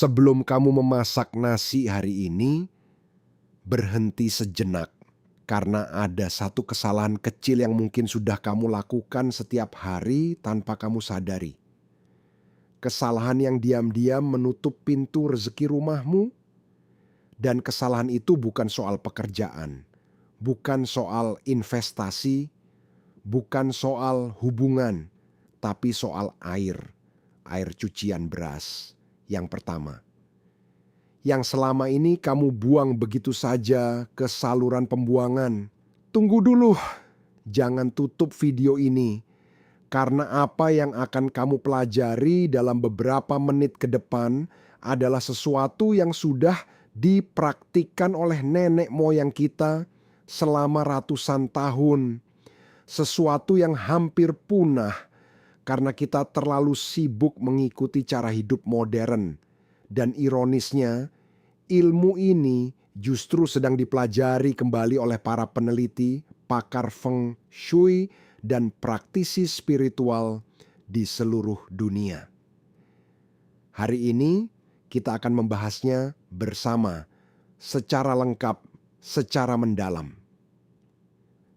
Sebelum kamu memasak nasi hari ini, berhenti sejenak. Karena ada satu kesalahan kecil yang mungkin sudah kamu lakukan setiap hari tanpa kamu sadari. Kesalahan yang diam-diam menutup pintu rezeki rumahmu. Dan kesalahan itu bukan soal pekerjaan, bukan soal investasi, bukan soal hubungan, tapi soal air cucian beras yang pertama. Yang selama ini kamu buang begitu saja ke saluran pembuangan. Tunggu dulu, jangan tutup video ini. Karena apa yang akan kamu pelajari dalam beberapa menit ke depan adalah sesuatu yang sudah dipraktikkan oleh nenek moyang kita selama ratusan tahun. Sesuatu yang hampir punah karena kita terlalu sibuk mengikuti cara hidup modern. Dan ironisnya, ilmu ini justru sedang dipelajari kembali oleh para peneliti, pakar feng shui, dan praktisi spiritual di seluruh dunia. Hari ini kita akan membahasnya bersama secara lengkap, secara mendalam.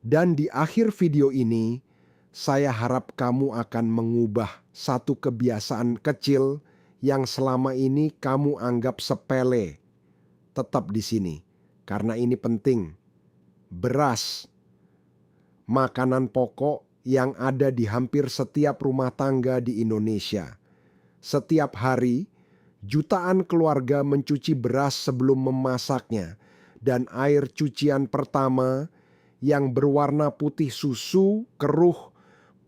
Dan di akhir video ini, saya harap kamu akan mengubah satu kebiasaan kecil yang selama ini kamu anggap sepele. Tetap di sini, karena ini penting. Beras, makanan pokok yang ada di hampir setiap rumah tangga di Indonesia. Setiap hari, jutaan keluarga mencuci beras sebelum memasaknya, dan air cucian pertama yang berwarna putih susu, keruh,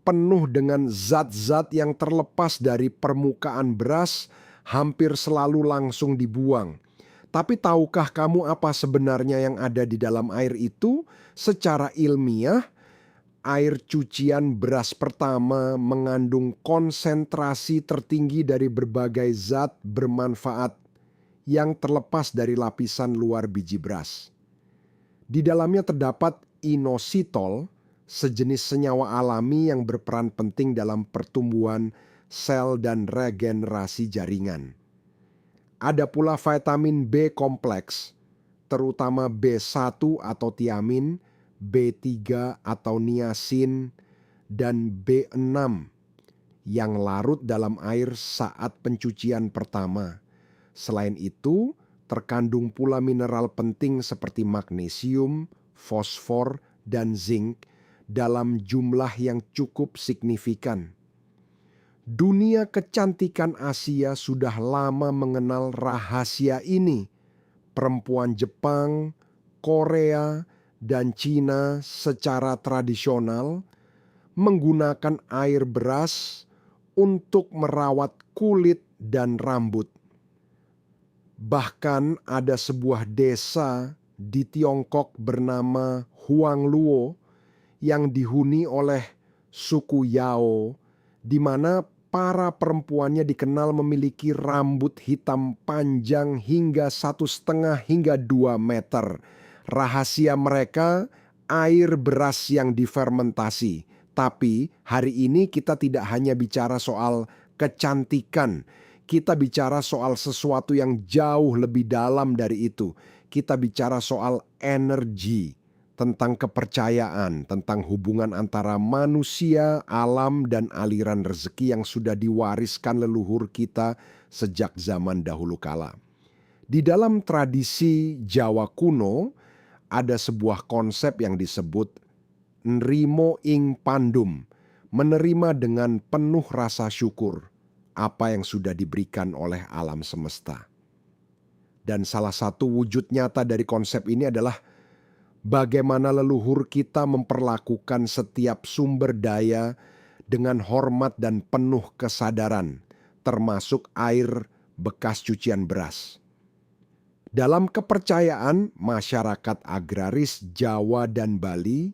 penuh dengan zat-zat yang terlepas dari permukaan beras, hampir selalu langsung dibuang. Tapi tahukah kamu apa sebenarnya yang ada di dalam air itu? Secara ilmiah, air cucian beras pertama mengandung konsentrasi tertinggi dari berbagai zat bermanfaat yang terlepas dari lapisan luar biji beras. Di dalamnya terdapat inositol, sejenis senyawa alami yang berperan penting dalam pertumbuhan sel dan regenerasi jaringan. Ada pula vitamin B kompleks, terutama B1 atau tiamin, B3 atau niacin, dan B6 yang larut dalam air saat pencucian pertama. Selain itu, terkandung pula mineral penting seperti magnesium, fosfor, dan zinc dalam jumlah yang cukup signifikan. Dunia kecantikan Asia sudah lama mengenal rahasia ini. Perempuan Jepang, Korea, dan Cina secara tradisional menggunakan air beras untuk merawat kulit dan rambut. Bahkan ada sebuah desa di Tiongkok bernama Huangluo yang dihuni oleh suku Yao, di mana para perempuannya dikenal memiliki rambut hitam panjang hingga 1,5 hingga 2 meter. Rahasia mereka air beras yang difermentasi. Tapi hari ini kita tidak hanya bicara soal kecantikan. Kita bicara soal sesuatu yang jauh lebih dalam dari itu. Kita bicara soal energi, tentang kepercayaan, tentang hubungan antara manusia, alam, dan aliran rezeki yang sudah diwariskan leluhur kita sejak zaman dahulu kala. Di dalam tradisi Jawa kuno, ada sebuah konsep yang disebut Nrimo ing Pandum, menerima dengan penuh rasa syukur apa yang sudah diberikan oleh alam semesta. Dan salah satu wujud nyata dari konsep ini adalah bagaimana leluhur kita memperlakukan setiap sumber daya dengan hormat dan penuh kesadaran, termasuk air bekas cucian beras. Dalam kepercayaan masyarakat agraris Jawa dan Bali,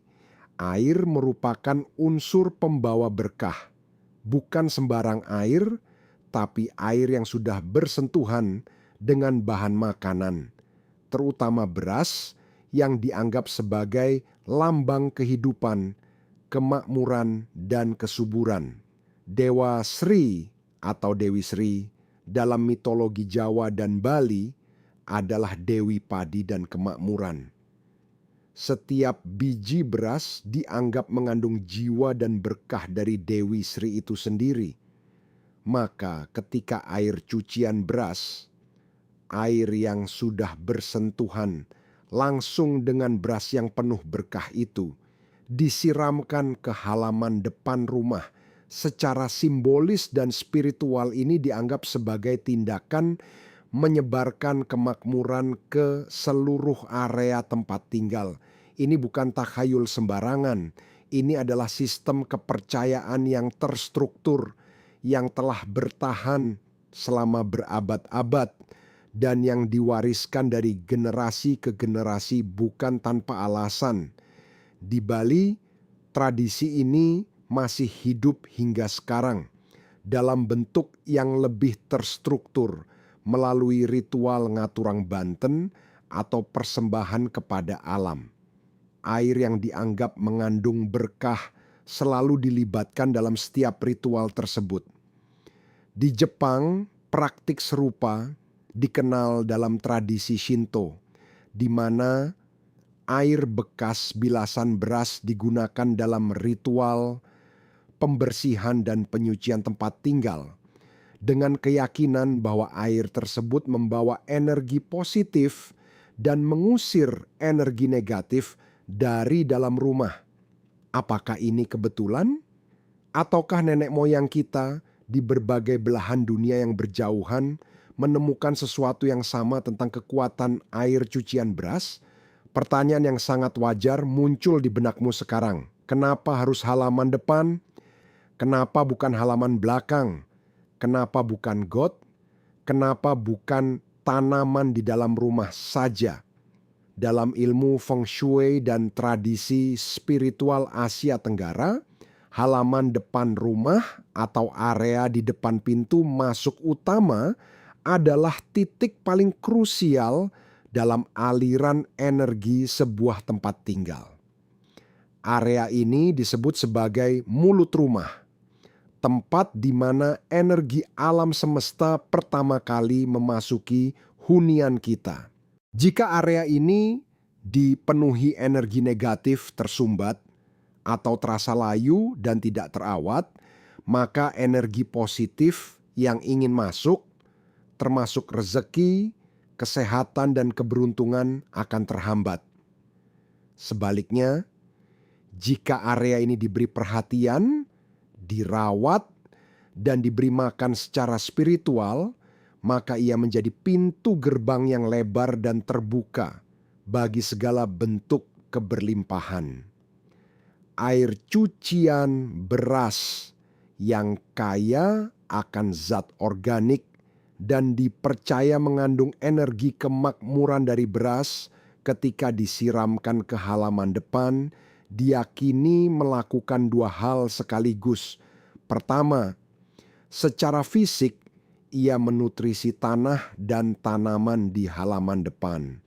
air merupakan unsur pembawa berkah. Bukan sembarang air, tapi air yang sudah bersentuhan dengan bahan makanan, terutama beras yang dianggap sebagai lambang kehidupan, kemakmuran, dan kesuburan. Dewa Sri atau Dewi Sri dalam mitologi Jawa dan Bali adalah Dewi Padi dan Kemakmuran. Setiap biji beras dianggap mengandung jiwa dan berkah dari Dewi Sri itu sendiri. Maka ketika air cucian beras, air yang sudah bersentuhan langsung dengan beras yang penuh berkah itu, disiramkan ke halaman depan rumah, secara simbolis dan spiritual ini dianggap sebagai tindakan menyebarkan kemakmuran ke seluruh area tempat tinggal. Ini bukan takhayul sembarangan. Ini adalah sistem kepercayaan yang terstruktur, yang telah bertahan selama berabad-abad, dan yang diwariskan dari generasi ke generasi bukan tanpa alasan. Di Bali, tradisi ini masih hidup hingga sekarang dalam bentuk yang lebih terstruktur melalui ritual ngaturang banten atau persembahan kepada alam. Air yang dianggap mengandung berkah selalu dilibatkan dalam setiap ritual tersebut. Di Jepang, praktik serupa dikenal dalam tradisi Shinto, di mana air bekas bilasan beras digunakan dalam ritual pembersihan dan penyucian tempat tinggal, dengan keyakinan bahwa air tersebut membawa energi positif dan mengusir energi negatif dari dalam rumah. Apakah ini kebetulan? Ataukah nenek moyang kita di berbagai belahan dunia yang berjauhan menemukan sesuatu yang sama tentang kekuatan air cucian beras? Pertanyaan yang sangat wajar muncul di benakmu sekarang. Kenapa harus halaman depan? Kenapa bukan halaman belakang? Kenapa bukan got? Kenapa bukan tanaman di dalam rumah saja? Dalam ilmu feng shui dan tradisi spiritual Asia Tenggara, halaman depan rumah atau area di depan pintu masuk utama adalah titik paling krusial dalam aliran energi sebuah tempat tinggal. Area ini disebut sebagai mulut rumah, tempat di mana energi alam semesta pertama kali memasuki hunian kita. Jika area ini dipenuhi energi negatif tersumbat atau terasa layu dan tidak terawat, maka energi positif yang ingin masuk, termasuk rezeki, kesehatan, dan keberuntungan akan terhambat. Sebaliknya, jika area ini diberi perhatian, dirawat, dan diberi makan secara spiritual, maka ia menjadi pintu gerbang yang lebar dan terbuka bagi segala bentuk keberlimpahan. Air cucian beras yang kaya akan zat organik dan dipercaya mengandung energi kemakmuran dari beras ketika disiramkan ke halaman depan, diyakini melakukan dua hal sekaligus. Pertama, secara fisik ia menutrisi tanah dan tanaman di halaman depan,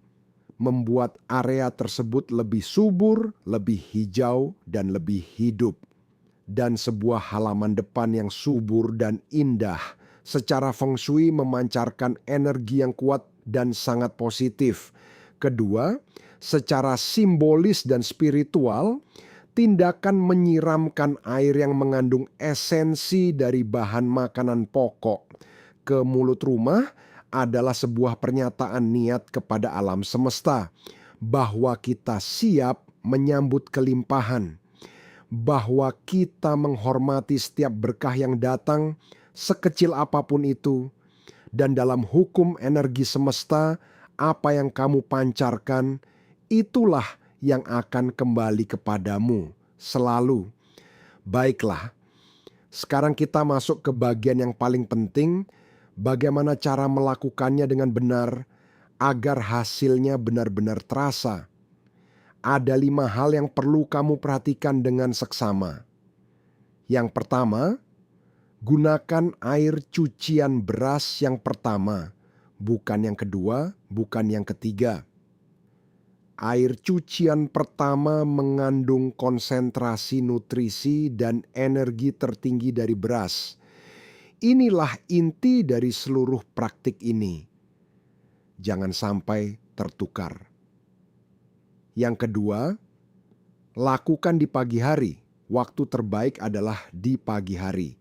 membuat area tersebut lebih subur, lebih hijau, dan lebih hidup. Dan sebuah halaman depan yang subur dan indah secara feng shui memancarkan energi yang kuat dan sangat positif. Kedua, secara simbolis dan spiritual, tindakan menyiramkan air yang mengandung esensi dari bahan makanan pokok ke mulut rumah adalah sebuah pernyataan niat kepada alam semesta bahwa kita siap menyambut kelimpahan, bahwa kita menghormati setiap berkah yang datang, sekecil apapun itu, dan dalam hukum energi semesta, apa yang kamu pancarkan, itulah yang akan kembali kepadamu selalu. Baiklah, sekarang kita masuk ke bagian yang paling penting, bagaimana cara melakukannya dengan benar agar hasilnya benar-benar terasa. Ada 5 hal yang perlu kamu perhatikan dengan seksama. Yang pertama, gunakan air cucian beras yang pertama, bukan yang kedua, bukan yang ketiga. Air cucian pertama mengandung konsentrasi nutrisi dan energi tertinggi dari beras. Inilah inti dari seluruh praktik ini. Jangan sampai tertukar. Yang kedua, lakukan di pagi hari. Waktu terbaik adalah di pagi hari,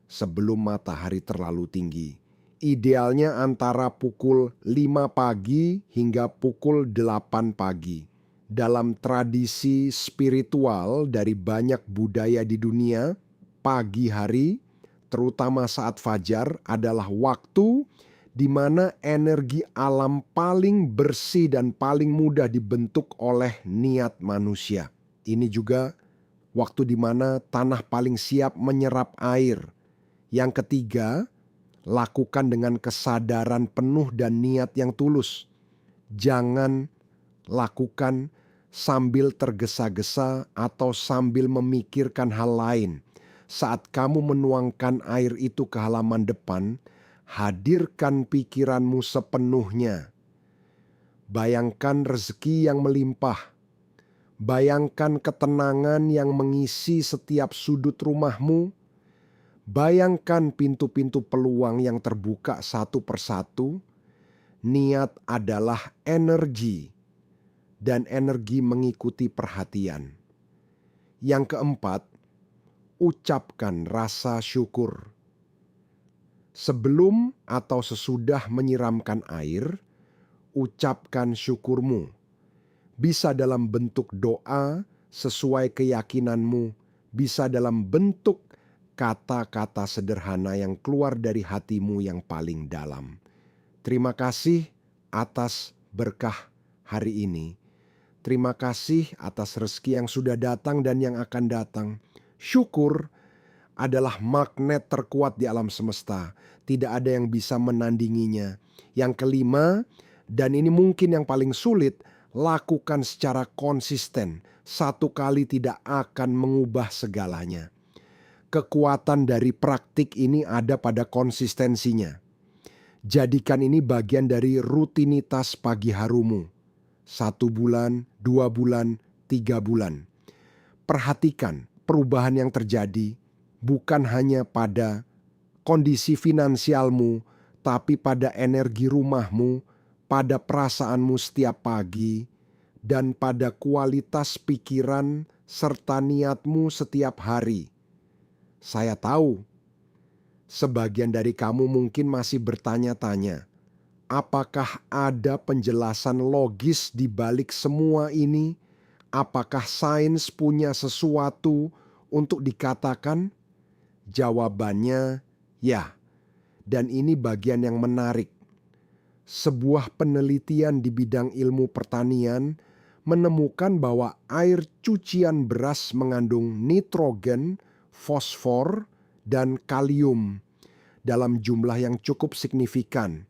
sebelum matahari terlalu tinggi. Idealnya antara pukul 5 pagi hingga pukul 8 pagi. Dalam tradisi spiritual dari banyak budaya di dunia, pagi hari, terutama saat fajar, adalah waktu di mana energi alam paling bersih dan paling mudah dibentuk oleh niat manusia. Ini juga waktu di mana tanah paling siap menyerap air. Yang ketiga, lakukan dengan kesadaran penuh dan niat yang tulus. Jangan lakukan sambil tergesa-gesa atau sambil memikirkan hal lain. Saat kamu menuangkan air itu ke halaman depan, hadirkan pikiranmu sepenuhnya. Bayangkan rezeki yang melimpah. Bayangkan ketenangan yang mengisi setiap sudut rumahmu. Bayangkan pintu-pintu peluang yang terbuka satu persatu. Niat adalah energi, dan energi mengikuti perhatian. Yang keempat, ucapkan rasa syukur. Sebelum atau sesudah menyiramkan air, ucapkan syukurmu. Bisa dalam bentuk doa sesuai keyakinanmu, bisa dalam bentuk kata-kata sederhana yang keluar dari hatimu yang paling dalam. Terima kasih atas berkah hari ini. Terima kasih atas rezeki yang sudah datang dan yang akan datang. Syukur adalah magnet terkuat di alam semesta. Tidak ada yang bisa menandinginya. Yang kelima, dan ini mungkin yang paling sulit, lakukan secara konsisten. Satu kali tidak akan mengubah segalanya. Kekuatan dari praktik ini ada pada konsistensinya. Jadikan ini bagian dari rutinitas pagi harumu. 1 bulan, 2 bulan, 3 bulan. Perhatikan perubahan yang terjadi bukan hanya pada kondisi finansialmu, tapi pada energi rumahmu, pada perasaanmu setiap pagi, dan pada kualitas pikiran serta niatmu setiap hari. Saya tahu sebagian dari kamu mungkin masih bertanya-tanya, apakah ada penjelasan logis di balik semua ini? Apakah sains punya sesuatu untuk dikatakan? Jawabannya ya, dan ini bagian yang menarik. Sebuah penelitian di bidang ilmu pertanian menemukan bahwa air cucian beras mengandung nitrogen, fosfor, dan kalium dalam jumlah yang cukup signifikan.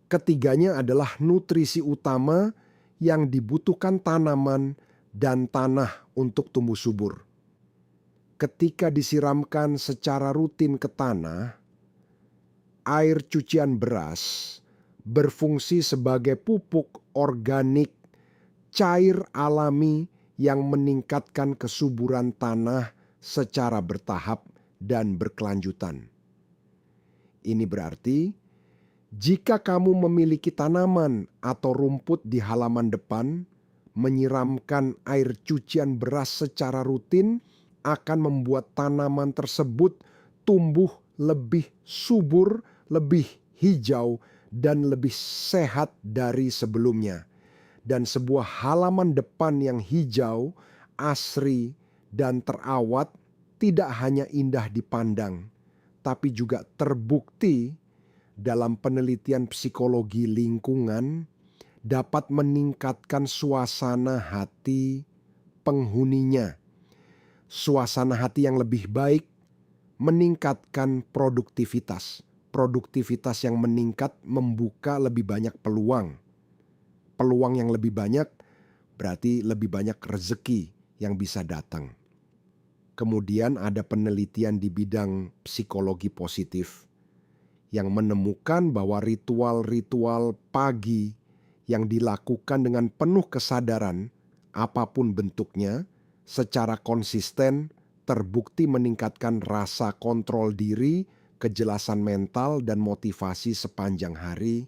Ketiganya adalah nutrisi utama yang dibutuhkan tanaman dan tanah untuk tumbuh subur. Ketika disiramkan secara rutin ke tanah, air cucian beras berfungsi sebagai pupuk organik cair alami yang meningkatkan kesuburan tanah secara bertahap dan berkelanjutan. Ini berarti, jika kamu memiliki tanaman atau rumput di halaman depan, menyiramkan air cucian beras secara rutin akan membuat tanaman tersebut tumbuh lebih subur, lebih hijau, dan lebih sehat dari sebelumnya. Dan sebuah halaman depan yang hijau, asri, dan terawat tidak hanya indah dipandang, tapi juga terbukti dalam penelitian psikologi lingkungan dapat meningkatkan suasana hati penghuninya. Suasana hati yang lebih baik meningkatkan produktivitas. Produktivitas yang meningkat membuka lebih banyak peluang. Peluang yang lebih banyak berarti lebih banyak rezeki yang bisa datang. Kemudian ada penelitian di bidang psikologi positif yang menemukan bahwa ritual-ritual pagi yang dilakukan dengan penuh kesadaran, apapun bentuknya, secara konsisten terbukti meningkatkan rasa kontrol diri, kejelasan mental dan motivasi sepanjang hari.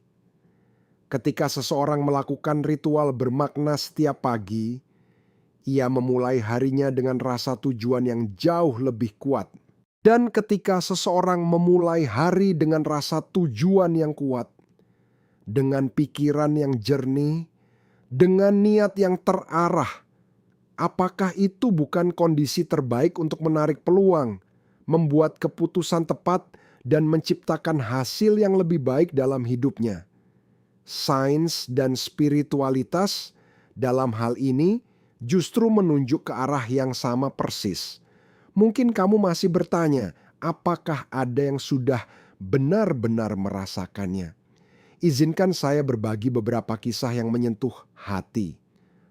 Ketika seseorang melakukan ritual bermakna setiap pagi, ia memulai harinya dengan rasa tujuan yang jauh lebih kuat. Dan ketika seseorang memulai hari dengan rasa tujuan yang kuat, dengan pikiran yang jernih, dengan niat yang terarah, apakah itu bukan kondisi terbaik untuk menarik peluang, membuat keputusan tepat, dan menciptakan hasil yang lebih baik dalam hidupnya? Sains dan spiritualitas dalam hal ini justru menunjuk ke arah yang sama persis. Mungkin kamu masih bertanya, apakah ada yang sudah benar-benar merasakannya? Izinkan saya berbagi beberapa kisah yang menyentuh hati.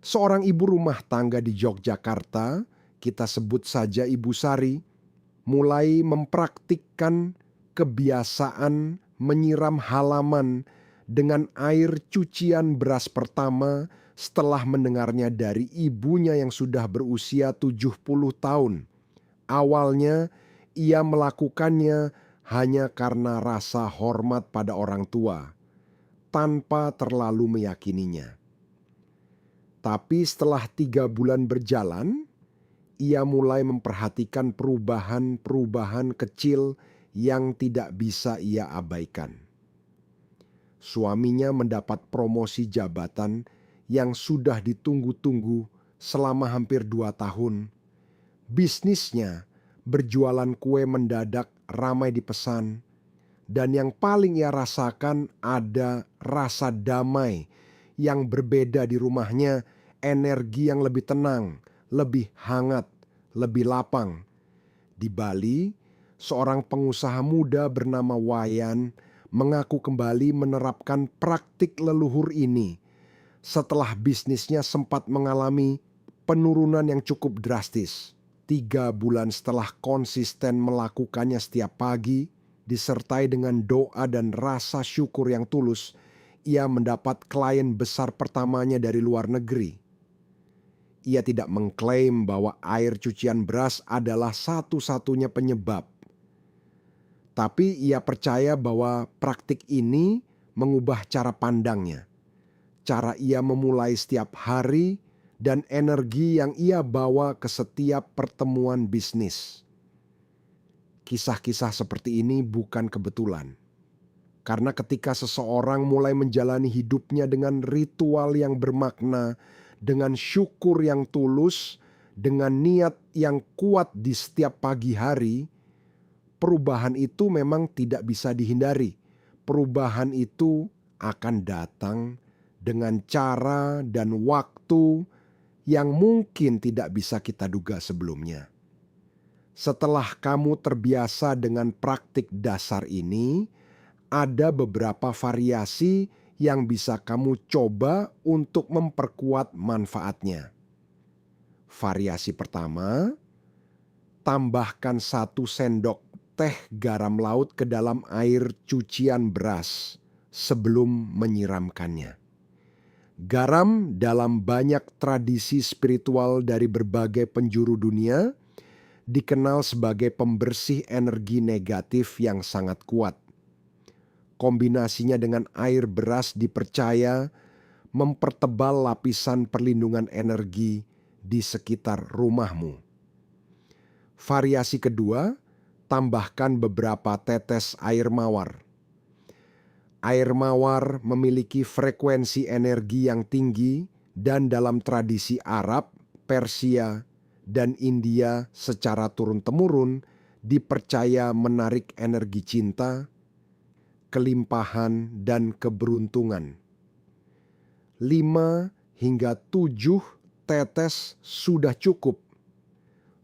Seorang ibu rumah tangga di Yogyakarta, kita sebut saja Ibu Sari, mulai mempraktikkan kebiasaan menyiram halaman dengan air cucian beras pertama setelah mendengarnya dari ibunya yang sudah berusia 70 tahun. Awalnya ia melakukannya hanya karena rasa hormat pada orang tua, tanpa terlalu meyakininya. Tapi setelah 3 bulan berjalan, ia mulai memperhatikan perubahan-perubahan kecil yang tidak bisa ia abaikan. Suaminya mendapat promosi jabatan yang sudah ditunggu-tunggu selama hampir 2 tahun. Bisnisnya, berjualan kue mendadak ramai dipesan. Dan yang paling ia rasakan ada rasa damai yang berbeda di rumahnya, energi yang lebih tenang, lebih hangat, lebih lapang. Di Bali, seorang pengusaha muda bernama Wayan mengaku kembali menerapkan praktik leluhur ini setelah bisnisnya sempat mengalami penurunan yang cukup drastis. 3 bulan setelah konsisten melakukannya setiap pagi, disertai dengan doa dan rasa syukur yang tulus, ia mendapat klien besar pertamanya dari luar negeri. Ia tidak mengklaim bahwa air cucian beras adalah satu-satunya penyebab. Tapi ia percaya bahwa praktik ini mengubah cara pandangnya, cara ia memulai setiap hari, dan energi yang ia bawa ke setiap pertemuan bisnis. Kisah-kisah seperti ini bukan kebetulan. Karena ketika seseorang mulai menjalani hidupnya dengan ritual yang bermakna, dengan syukur yang tulus, dengan niat yang kuat di setiap pagi hari, perubahan itu memang tidak bisa dihindari. Perubahan itu akan datang dengan cara dan waktu yang mungkin tidak bisa kita duga sebelumnya. Setelah kamu terbiasa dengan praktik dasar ini, ada beberapa variasi yang bisa kamu coba untuk memperkuat manfaatnya. Variasi pertama, tambahkan 1 sendok teh garam laut ke dalam air cucian beras sebelum menyiramkannya. Garam dalam banyak tradisi spiritual dari berbagai penjuru dunia dikenal sebagai pembersih energi negatif yang sangat kuat. Kombinasinya dengan air beras dipercaya mempertebal lapisan perlindungan energi di sekitar rumahmu. Variasi kedua, tambahkan beberapa tetes air mawar. Air mawar memiliki frekuensi energi yang tinggi dan dalam tradisi Arab, Persia, dan India secara turun-temurun dipercaya menarik energi cinta, kelimpahan, dan keberuntungan. 5 hingga 7 tetes sudah cukup.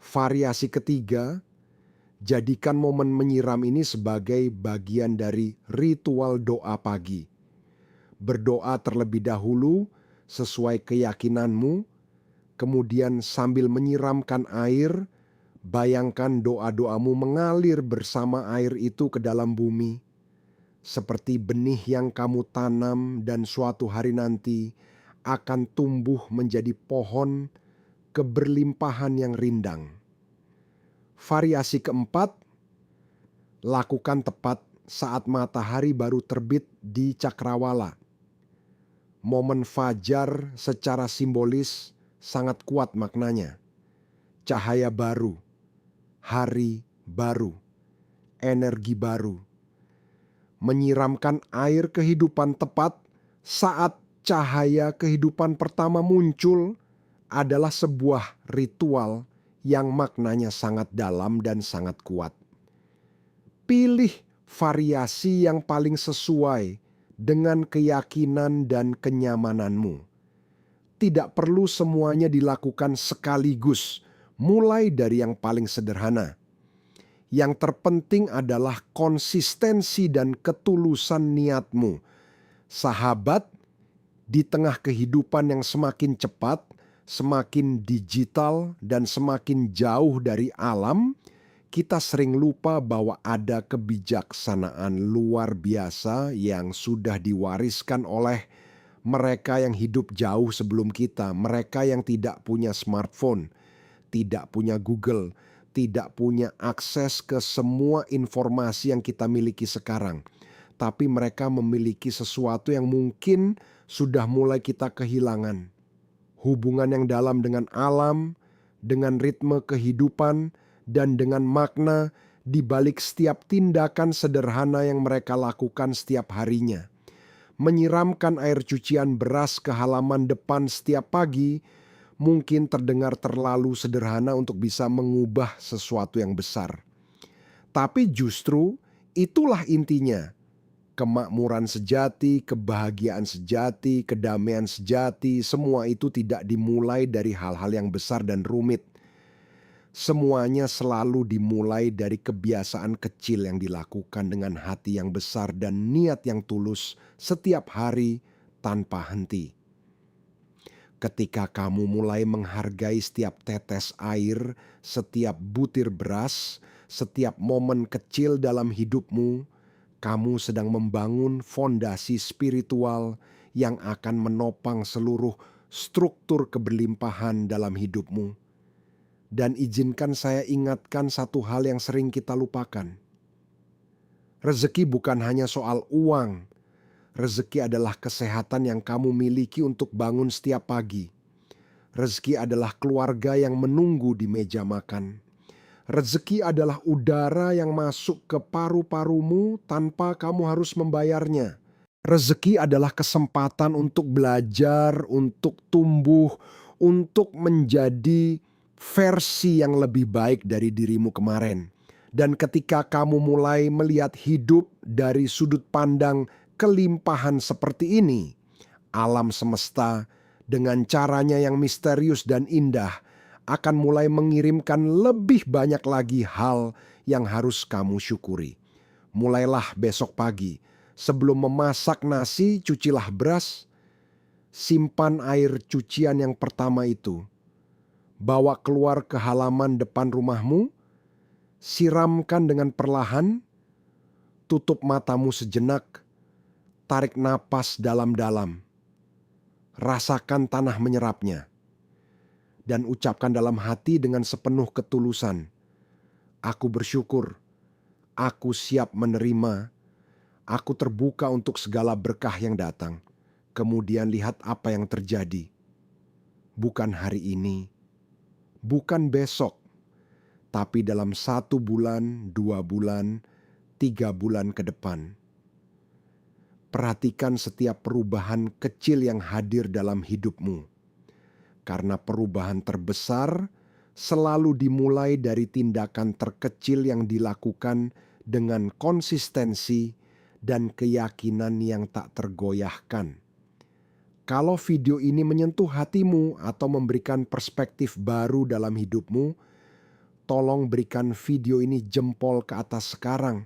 Variasi ketiga, jadikan momen menyiram ini sebagai bagian dari ritual doa pagi. Berdoa terlebih dahulu sesuai keyakinanmu, kemudian sambil menyiramkan air, bayangkan doa-doamu mengalir bersama air itu ke dalam bumi. Seperti benih yang kamu tanam dan suatu hari nanti akan tumbuh menjadi pohon keberlimpahan yang rindang. Variasi keempat, Lakukan tepat saat matahari baru terbit di cakrawala. Momen fajar secara simbolis sangat kuat maknanya. Cahaya baru, hari baru, energi baru. Menyiramkan air kehidupan tepat saat cahaya kehidupan pertama muncul adalah sebuah ritual yang maknanya sangat dalam dan sangat kuat. Pilih variasi yang paling sesuai dengan keyakinan dan kenyamananmu. Tidak perlu semuanya dilakukan sekaligus, mulai dari yang paling sederhana. Yang terpenting adalah konsistensi dan ketulusan niatmu. Sahabat, di tengah kehidupan yang semakin cepat, semakin digital, dan semakin jauh dari alam, kita sering lupa bahwa ada kebijaksanaan luar biasa yang sudah diwariskan oleh mereka yang hidup jauh sebelum kita, mereka yang tidak punya smartphone, tidak punya Google, tidak punya akses ke semua informasi yang kita miliki sekarang. Tapi mereka memiliki sesuatu yang mungkin sudah mulai kita kehilangan. Hubungan yang dalam dengan alam, dengan ritme kehidupan, dan dengan makna di balik setiap tindakan sederhana yang mereka lakukan setiap harinya. Menyiramkan air cucian beras ke halaman depan setiap pagi mungkin terdengar terlalu sederhana untuk bisa mengubah sesuatu yang besar. Tapi justru itulah intinya. Kemakmuran sejati, kebahagiaan sejati, kedamaian sejati, semua itu tidak dimulai dari hal-hal yang besar dan rumit. Semuanya selalu dimulai dari kebiasaan kecil yang dilakukan dengan hati yang besar dan niat yang tulus setiap hari tanpa henti. Ketika kamu mulai menghargai setiap tetes air, setiap butir beras, setiap momen kecil dalam hidupmu, kamu sedang membangun fondasi spiritual yang akan menopang seluruh struktur keberlimpahan dalam hidupmu. Dan izinkan saya ingatkan satu hal yang sering kita lupakan. Rezeki bukan hanya soal uang. Rezeki adalah kesehatan yang kamu miliki untuk bangun setiap pagi. Rezeki adalah keluarga yang menunggu di meja makan. Rezeki adalah udara yang masuk ke paru-parumu tanpa kamu harus membayarnya. Rezeki adalah kesempatan untuk belajar, untuk tumbuh, untuk menjadi versi yang lebih baik dari dirimu kemarin. Dan ketika kamu mulai melihat hidup dari sudut pandang kelimpahan seperti ini, alam semesta dengan caranya yang misterius dan indah akan mulai mengirimkan lebih banyak lagi hal yang harus kamu syukuri. Mulailah besok pagi, sebelum memasak nasi, cucilah beras, simpan air cucian yang pertama itu. Bawa keluar ke halaman depan rumahmu, siramkan dengan perlahan, tutup matamu sejenak, tarik napas dalam-dalam, rasakan tanah menyerapnya, dan ucapkan dalam hati dengan sepenuh ketulusan, "Aku bersyukur, aku siap menerima, aku terbuka untuk segala berkah yang datang." Kemudian lihat apa yang terjadi. Bukan hari ini, bukan besok, tapi dalam 1 bulan, 2 bulan, 3 bulan ke depan. Perhatikan setiap perubahan kecil yang hadir dalam hidupmu. Karena perubahan terbesar selalu dimulai dari tindakan terkecil yang dilakukan dengan konsistensi dan keyakinan yang tak tergoyahkan. Kalau video ini menyentuh hatimu atau memberikan perspektif baru dalam hidupmu, tolong berikan video ini jempol ke atas sekarang.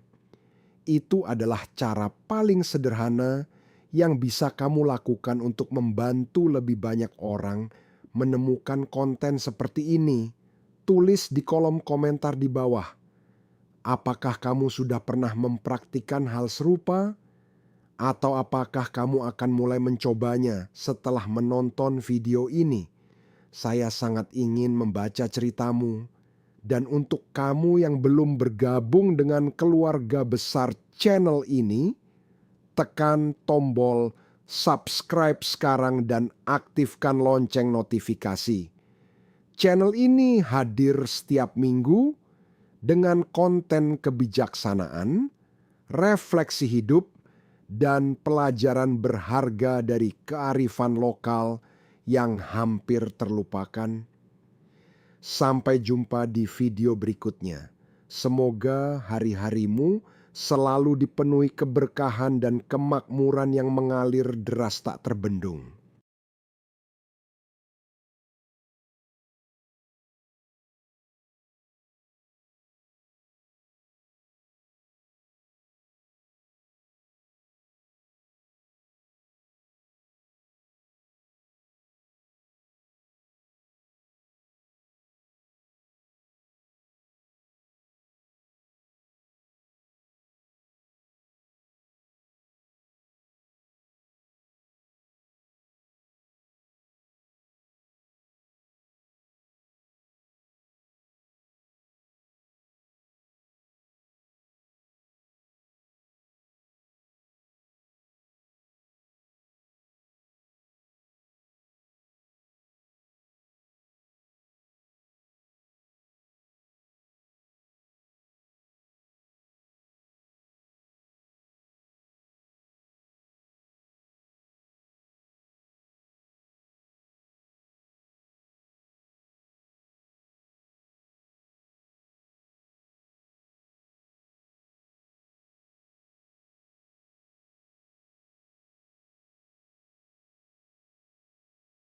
Itu adalah cara paling sederhana yang bisa kamu lakukan untuk membantu lebih banyak orang menemukan konten seperti ini. Tulis di kolom komentar di bawah. Apakah kamu sudah pernah mempraktikkan hal serupa? Atau apakah kamu akan mulai mencobanya setelah menonton video ini? Saya sangat ingin membaca ceritamu Dan untuk kamu yang belum bergabung dengan keluarga besar channel ini, tekan tombol subscribe sekarang dan aktifkan lonceng notifikasi. Channel ini hadir setiap minggu dengan konten kebijaksanaan, refleksi hidup, dan pelajaran berharga dari kearifan lokal yang hampir terlupakan. Sampai jumpa di video berikutnya. Semoga hari-harimu selalu dipenuhi keberkahan dan kemakmuran yang mengalir deras tak terbendung.